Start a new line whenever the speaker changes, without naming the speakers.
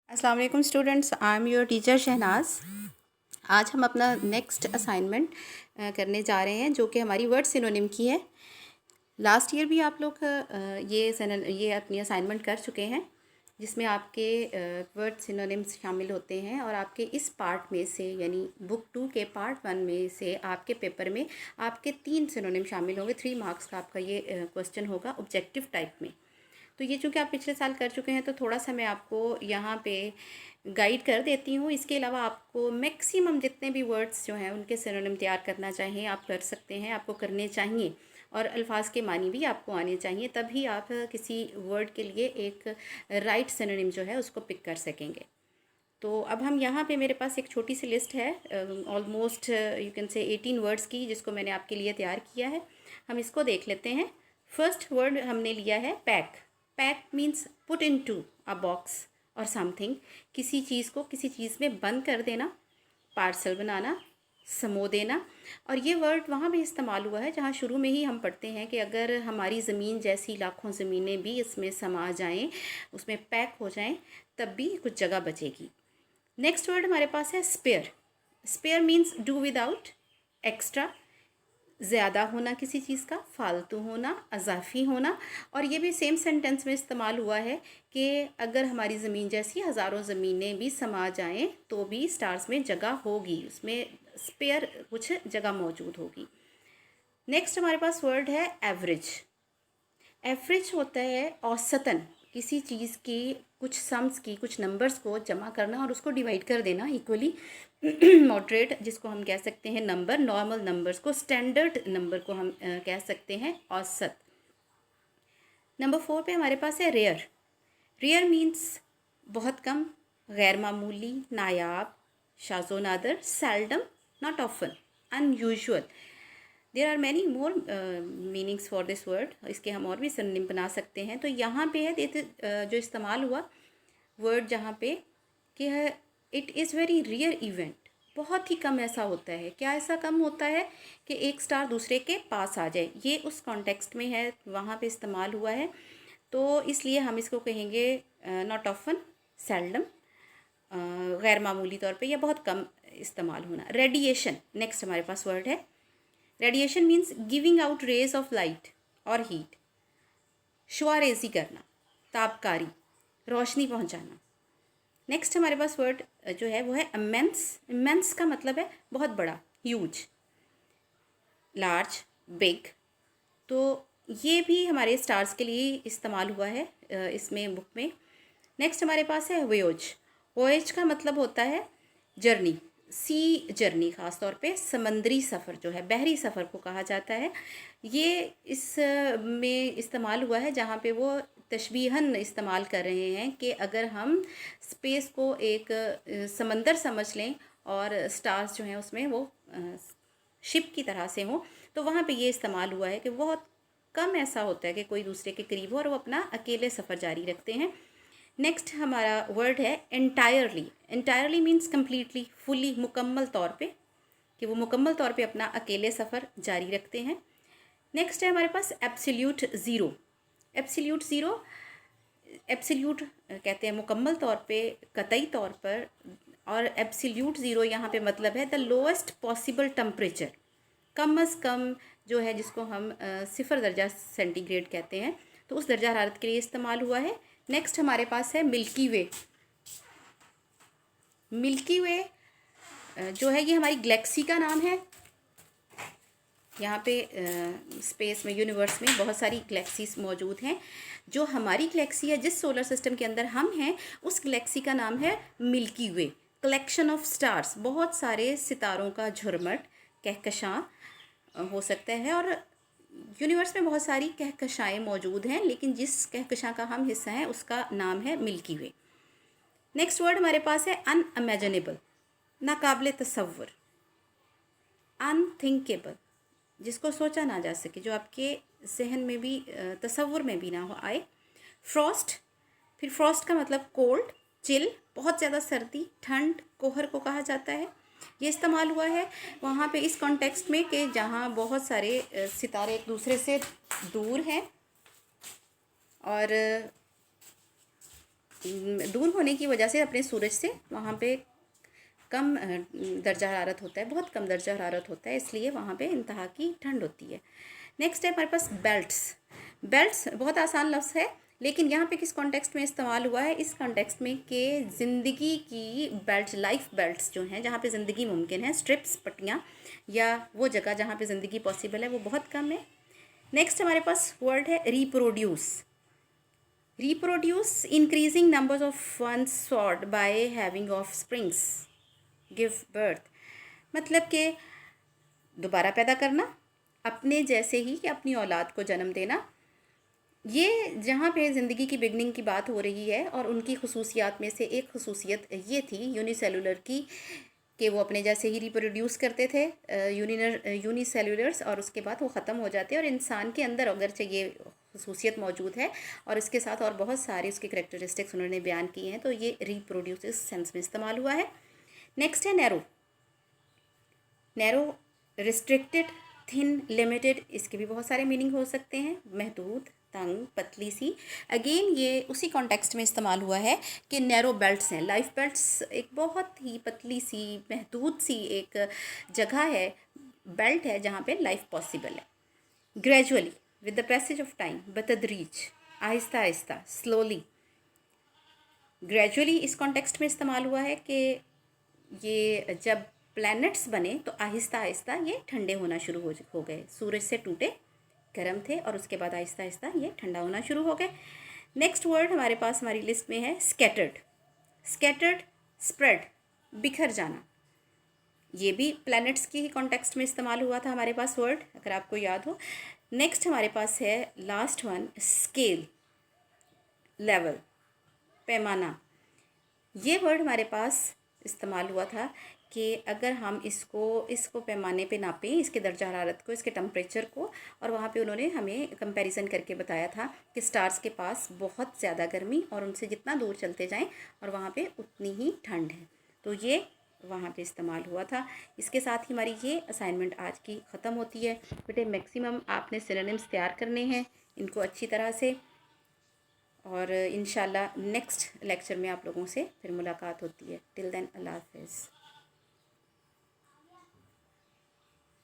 अस्सलाम वालेकुम students, I am your teacher Shahnaz. आज हम अपना नेक्स्ट असाइनमेंट करने जा रहे हैं जो कि हमारी वर्ड सिनोनिम की है। लास्ट ईयर भी आप लोग ये अपनी असाइनमेंट कर चुके हैं जिसमें आपके वर्ड सिनोनिम्स शामिल होते हैं और आपके इस पार्ट में से यानी बुक 2 के पार्ट 1 में से आपके पेपर में आपके 3 सिनोनिम शामिल होंगे। 3 मार्क्स का आपका ये क्वेश्चन होगा ऑब्जेक्टिव टाइप में। तो ये चूँकि आप पिछले साल कर चुके हैं तो थोड़ा सा मैं आपको यहाँ पे गाइड कर देती हूँ। इसके अलावा आपको मैक्सिमम जितने भी वर्ड्स जो हैं उनके सिनोनिम तैयार करना चाहिए, आप कर सकते हैं, आपको करने चाहिए और अल्फाज के मानी भी आपको आने चाहिए, तभी आप किसी वर्ड के लिए एक राइट सिनोनिम जो है उसको पिक कर सकेंगे। तो अब हम यहाँ पे मेरे पास एक छोटी सी लिस्ट है, almost you can say 18 words की, जिसको मैंने आपके लिए तैयार किया है। हम इसको देख लेते हैं। फर्स्ट वर्ड हमने लिया है pack. Pack means put into a box और समथिंग, किसी चीज़ को किसी चीज़ में बंद कर देना, पार्सल बनाना, समो देना। और ये वर्ड वहाँ भी इस्तेमाल हुआ है जहाँ शुरू में ही हम पढ़ते हैं कि अगर हमारी ज़मीन जैसी लाखों ज़मीनें भी इसमें समा जाएं, उसमें पैक हो जाएं, तब भी कुछ जगह बचेगी। नेक्स्ट वर्ड हमारे पास है spare. Spare means do without, extra, ज़्यादा होना किसी चीज़ का, फालतू होना, अजाफी होना। और ये भी सेम सेंटेंस में इस्तेमाल हुआ है कि अगर हमारी ज़मीन जैसी हज़ारों ज़मीनें भी समा जाएं तो भी स्टार्स में जगह होगी, उसमें स्पेयर कुछ जगह मौजूद होगी। नेक्स्ट हमारे पास वर्ड है एवरेज। एवरेज होता है औसतन किसी चीज़ की कुछ सम्स की, कुछ नंबर्स को जमा करना और उसको डिवाइड कर देना इक्वली। मॉडरेट जिसको हम कह सकते हैं नंबर, नॉर्मल नंबर्स को, स्टैंडर्ड नंबर को हम कह सकते हैं औसत। नंबर 4 पे हमारे पास है रेयर। रेयर मीन्स बहुत कम, गैर मामूली, नायाब, शाज़ो नादर, seldom, not often, unusual. There are many more meanings for this word. इसके हम और भी सिनोनिम बना सकते हैं। तो यहाँ पे है जो इस्तेमाल हुआ वर्ड जहाँ पे कि है it is very rare event, बहुत ही कम ऐसा होता है। क्या ऐसा कम होता है कि एक स्टार दूसरे के पास आ जाए, ये उस कॉन्टेक्स्ट में है, वहाँ पे इस्तेमाल हुआ है। तो इसलिए हम इसको कहेंगे नॉट ऑफन, सेल्डम, गैर मामूली तौर पे या बहुत कम इस्तेमाल होना। रेडिएशन नेक्स्ट हमारे पास वर्ड है। Radiation means giving out rays of light और हीट, शुआरेज़ी करना, तापकारी, रोशनी पहुंचाना। नेक्स्ट हमारे पास वर्ड जो है वो है इमेंस। इमेंस का मतलब है बहुत बड़ा, ह्यूज, लार्ज, बिग। तो ये भी हमारे स्टार्स के लिए इस्तेमाल हुआ है इसमें बुक में। नेक्स्ट हमारे पास है वोयज। वोयज का मतलब होता है जर्नी, सी जर्नी, ख़ास तौर पे समंदरी सफ़र जो है, बहरी सफ़र को कहा जाता है। ये इस में इस्तेमाल हुआ है जहाँ पे वो तशबीहन इस्तेमाल कर रहे हैं कि अगर हम स्पेस को एक समंदर समझ लें और स्टार्स जो हैं उसमें वो शिप की तरह से हों, तो वहाँ पे ये इस्तेमाल हुआ है कि बहुत कम ऐसा होता है कि कोई दूसरे के करीब हो और वो अपना अकेले सफ़र जारी रखते हैं। नेक्स्ट हमारा वर्ड है entirely. Entirely means completely, fully, मुकम्मल तौर पे, कि वो मुकम्मल तौर पे अपना अकेले सफ़र जारी रखते हैं। नेक्स्ट है हमारे पास absolute zero. Absolute zero, absolute कहते हैं मुकम्मल तौर पे, कतई तौर पर, और एब्सोल्यूट ज़ीरो यहाँ पे मतलब है द लोएस्ट पॉसिबल टेम्परेचर, कम अज़ कम जो है, जिसको हम 0 दर्जा सेंटीग्रेड कहते हैं, तो उस दर्जा हरारत के लिए इस्तेमाल हुआ है। नेक्स्ट हमारे पास है मिल्की वे। मिल्की वे जो है ये हमारी गैलेक्सी का नाम है। यहाँ पे स्पेस में, यूनिवर्स में बहुत सारी गैलेक्सीज मौजूद हैं। जो हमारी गैलेक्सी है, जिस सोलर सिस्टम के अंदर हम हैं, उस गैलेक्सी का नाम है milky way. Collection of stars, बहुत सारे सितारों का झुरमट, कहकशां हो सकता है। और यूनिवर्स में बहुत सारी कहकशाएँ मौजूद हैं, लेकिन जिस कहकशां का हम हिस्सा हैं उसका नाम है मिल्की वे। नेक्स्ट वर्ड हमारे पास है अनइमेजिनेबल, नाकाबिले तसव्वुर, अनथिंकेबल, जिसको सोचा ना जा सके, जो आपके जहन में भी, तसव्वुर में भी ना हो आए। फ्रॉस्ट, फिर फ्रॉस्ट का मतलब कोल्ड, चिल, बहुत ज़्यादा सर्दी, ठंड, कोहर को कहा जाता है। ये इस्तेमाल हुआ है वहाँ पे इस कॉन्टेक्स्ट में कि जहाँ बहुत सारे सितारे एक दूसरे से दूर हैं और दूर होने की वजह से अपने सूरज से वहाँ पे कम दर्जा हरारत होता है, बहुत कम दर्जा हरारत होता है, इसलिए वहाँ पे इंतहा की ठंड होती है। नेक्स्ट है हमारे पास बेल्ट्स। बेल्ट्स बहुत आसान लफ्ज़ है, लेकिन यहाँ पे किस कॉन्टेक्स्ट में इस्तेमाल हुआ है? इस कॉन्टेक्स्ट में कि ज़िंदगी की बेल्ट, लाइफ बेल्ट्स जो हैं, जहाँ पे ज़िंदगी मुमकिन है, स्ट्रिप्स, पट्टियाँ, या वो जगह जहाँ पे ज़िंदगी पॉसिबल है, वो बहुत कम है। नेक्स्ट हमारे पास वर्ड है reproduce. Reproduce, increasing numbers of one sort by having of springs, give birth. मतलब कि दोबारा पैदा करना, अपने जैसे ही कि अपनी औलाद को जन्म देना। ये जहाँ पे ज़िंदगी की बिगनिंग की बात हो रही है, और उनकी खसूसियात में से एक खसूसियत ये थी यूनिसेलुलर की, कि वो अपने जैसे ही रिप्रोड्यूस करते थे, यूनिसेलुलर्स, और उसके बाद वो ख़त्म हो जाते हैं। और इंसान के अंदर अगरचे ये खसूसियत मौजूद है, और इसके साथ और बहुत सारे उसके करेक्टरिस्टिक्स उन्होंने बयान किए हैं, तो ये रिप्रोड्यूस इस सेंस में इस्तेमाल हुआ है। नेक्स्ट है narrow. Narrow, restricted, thin, limited, इसके भी बहुत सारे मीनिंग हो सकते हैं। महदूद, तंग, पतली सी। अगेन ये उसी कॉन्टेक्स्ट में इस्तेमाल हुआ है कि नैरो बेल्ट्स हैं। लाइफ बेल्ट्स एक बहुत ही पतली सी, महदूद सी एक जगह है, बेल्ट है, जहाँ पे लाइफ पॉसिबल है। Gradually, with the passage of time, बतदरीज, आहिस्ता आहिस्ता, स्लोली। ग्रेजुअली इस कॉन्टेक्स्ट में इस्तेमाल हुआ है कि ये जब प्लैनेट्स बने तो आहिस्ता आहिस्ता ये ठंडे होना शुरू हो गए। सूरज से टूटे, गर्म थे, और उसके बाद आहिस्ता आहिस्ता ये ठंडा होना शुरू हो गए। नेक्स्ट वर्ड हमारे पास हमारी लिस्ट में है स्कैटर्ड। स्कैटर्ड, स्प्रेड, बिखर जाना। ये भी प्लैनेट्स की ही कॉन्टेक्स्ट में इस्तेमाल हुआ था हमारे पास वर्ड, अगर आपको याद हो। नेक्स्ट हमारे पास है लास्ट वन, स्केल, लेवल, पैमाना। ये वर्ड हमारे पास इस्तेमाल हुआ था कि अगर हम इसको पैमाने पे नापें, इसके दर्जा हरारत को, इसके टेम्परेचर को, और वहाँ पे उन्होंने हमें कंपैरिजन करके बताया था कि स्टार्स के पास बहुत ज़्यादा गर्मी, और उनसे जितना दूर चलते जाएं और वहाँ पे उतनी ही ठंड है। तो ये वहाँ पे इस्तेमाल हुआ था। इसके साथ ही हमारी ये असाइनमेंट आज की ख़त्म होती है। बेटे मैक्सिमम आपने सिनोनिम्स तैयार करने हैं, इनको अच्छी तरह से, और इंशाल्लाह नेक्स्ट लेक्चर में आप लोगों से फिर मुलाकात होती है। टिल देन, अल्लाह हाफ़िज़।